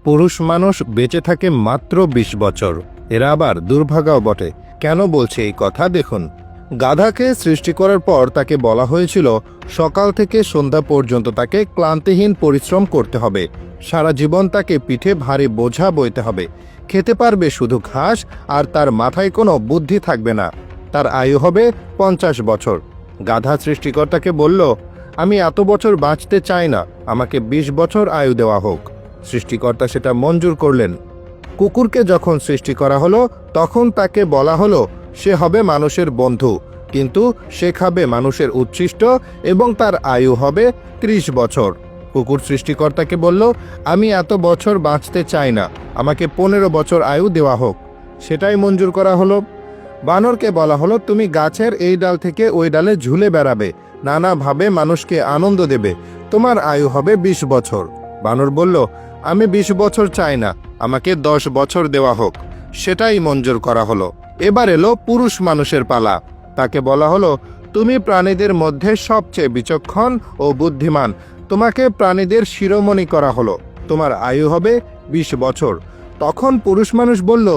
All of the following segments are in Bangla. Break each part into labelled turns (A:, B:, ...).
A: পুরুষ মানুষ বেঁচে থাকে মাত্র ২০ বছর। এরা আবার দুর্ভাগাও বটে। কেন বলছে এই কথা দেখুন। গাধাকে সৃষ্টি করার পর তাকে বলা হয়েছিল সকাল থেকে সন্ধ্যা পর্যন্ত তাকে ক্লান্তিহীন পরিশ্রম করতে হবে। সারা জীবন তাকে পিঠে ভারী বোঝা বইতে হবে। খেতে পারবে শুধু ঘাস, আর তার মাথায় কোনো বুদ্ধি থাকবে না। তার আয়ু হবে ৫০ বছর। গাধা সৃষ্টিকর্তাকে বলল, আমি এত বছর বাঁচতে চাই না, আমাকে ২০ বছর আয়ু দেওয়া হোক। সৃষ্টিকর্তা সেটা মঞ্জুর করলেন। কুকুরকে যখন সৃষ্টি করা হলো তখন তাকে বলা হলো সে হবে মানুষের বন্ধু, কিন্তু সে খাবে মানুষের উচ্ছিষ্ট এবং তার আয়ু হবে ৩০ বছর। কুকুর সৃষ্টিকর্তাকে বলল, আমি এত বছর বাঁচতে চাই না, আমাকে ১৫ বছর আয়ু দেওয়া হোক। সেটাই মঞ্জুর করা হলো। বানরকে বলা হলো, তুমি গাছের এই ডাল থেকে ওই ডালে ঝুলে বেড়াবে, নানাভাবে মানুষকে আনন্দ দেবে, তোমার আয়ু হবে ২০ বছর। বানর বলল, আমি ২০ বছর চাই না, আমাকে ১০ বছর দেওয়া হোক। সেটাই মঞ্জুর করা হলো। এবার এলো পুরুষ মানুষের পালা। তাকে বলা হলো, তুমি প্রাণীদের মধ্যে সবচেয়ে বিচক্ষণ ও বুদ্ধিমান, তোমাকে প্রাণীদের শিরোমণি করা হলো, তোমার আয়ু হবে ২০ বছর। তখন পুরুষ মানুষ বলল,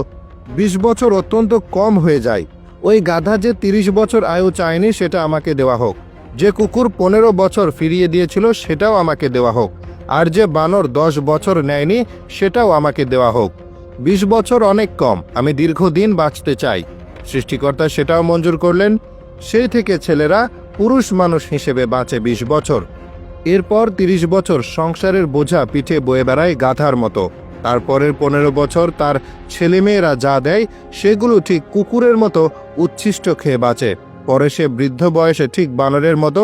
A: ২০ বছর অত্যন্ত কম হয়ে যায়। ওই গাধা যে ৩০ বছর আয়ু চায়নি সেটা আমাকে দেওয়া হোক। যে কুকুর ১৫ বছর ফিরিয়ে দিয়েছিল সেটাও আমাকে দেওয়া হোক। আর যে বানর ১০ বছর নেয়নি সেটাও আমাকে দেওয়া হোক। ২০ বছর অনেক কম, আমি দীর্ঘদিন বাঁচতে চাই। সৃষ্টিকর্তা সেটাও মঞ্জুর করলেন। সেই থেকে ছেলেরা পুরুষ মানুষ হিসেবে বাঁচে ২০ বছর। এরপর ৩০ বছর সংসারের বোঝা পিঠে বয়ে বেড়ায় গাধার মতো। তারপরের ১৫ বছর তার ছেলেমেয়েরা যা দেয় সেগুলো ঠিক কুকুরের মতো উচ্ছিষ্ট খেয়ে বাঁচে। পরে সে বৃদ্ধ বয়সে ঠিক বানরের মতো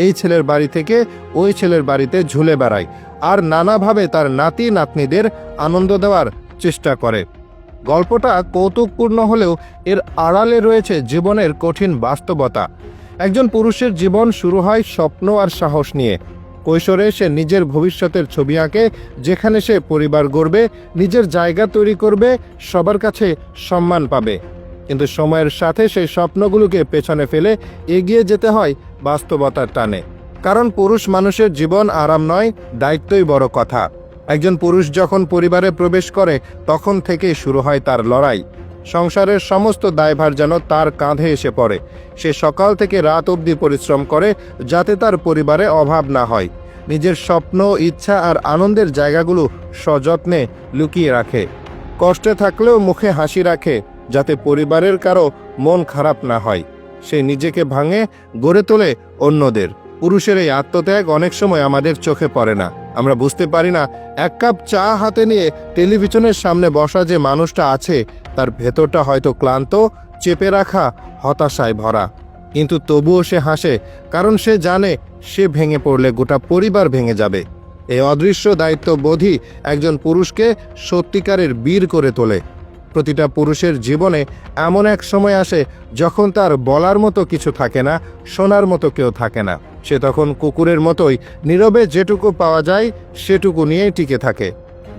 A: এই ছেলের বাড়ি থেকে ওই ছেলের বাড়িতে ঝুলে বেড়ায়, আর নানাভাবে তার নাতি নাতনিদের আনন্দ দেওয়ার চেষ্টা করে। গল্পটা কৌতুকপূর্ণ হলেও এর আড়ালে রয়েছে জীবনের কঠিন বাস্তবতা। একজন পুরুষের জীবন শুরু হয় স্বপ্ন আর সাহস নিয়ে। কৈশোরে সে নিজের ভবিষ্যতের ছবি আঁকে, যেখানে সে পরিবার গড়বে, নিজের জায়গা তৈরি করবে, সবার কাছে সম্মান পাবে। কিন্তু সময়ের সাথে সেই স্বপ্নগুলোকে পেছনে ফেলে এগিয়ে যেতে হয় বাস্তবতার টানে। কারণ পুরুষ মানুষের জীবন আরাম নয়, দায়িত্বই বড় কথা। একজন পুরুষ যখন পরিবারে প্রবেশ করে তখন থেকেই শুরু হয় তার লড়াই। সংসারের সমস্ত দায়ভার যেন তার কাঁধে এসে পড়ে। সে সকাল থেকে রাত অবধি পরিশ্রম করে যাতে তার পরিবারে অভাব না হয়। নিজের স্বপ্ন, ইচ্ছা আর আনন্দের জায়গাগুলো সযত্নে লুকিয়ে রাখে। কষ্টে থাকলেও মুখে হাসি রাখে যাতে পরিবারের কারো মন খারাপ না হয়। সে নিজেকে ভাঙে, গড়ে তোলে অন্যদের। পুরুষের এই আত্মত্যাগ অনেক সময় আমাদের চোখে পড়ে না। আমরা বুঝতে পারি না এক কাপ চা হাতে নিয়ে টেলিভিশনের সামনে বসা যে মানুষটা আছে তার ভেতরটা হয়তো ক্লান্ত, চেপে রাখা, হতাশায় ভরা। কিন্তু তবুও সে হাসে, কারণ সে জানে সে ভেঙে পড়লে গোটা পরিবার ভেঙে যাবে। এই অদৃশ্য দায়িত্ববোধই একজন পুরুষকে সত্যিকারের বীর করে তোলে। প্রতিটা পুরুষের জীবনে এমন এক সময় আসে যখন তার বলার মতো কিছু থাকে না, শোনার মতো কেউ থাকে না। সে তখন কুকুরের মতোই নীরবে যেটুকু পাওয়া যায় সেটুকু নিয়েই টিকে থাকে।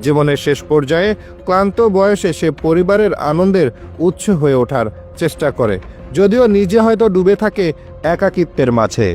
A: জীবনের শেষ পর্যায়ে ক্লান্ত বয়সে সে পরিবারের আনন্দের উৎস হয়ে ওঠার চেষ্টা করে, যদিও নিজে হয়তো ডুবে থাকে একাকিত্বের মাঝে।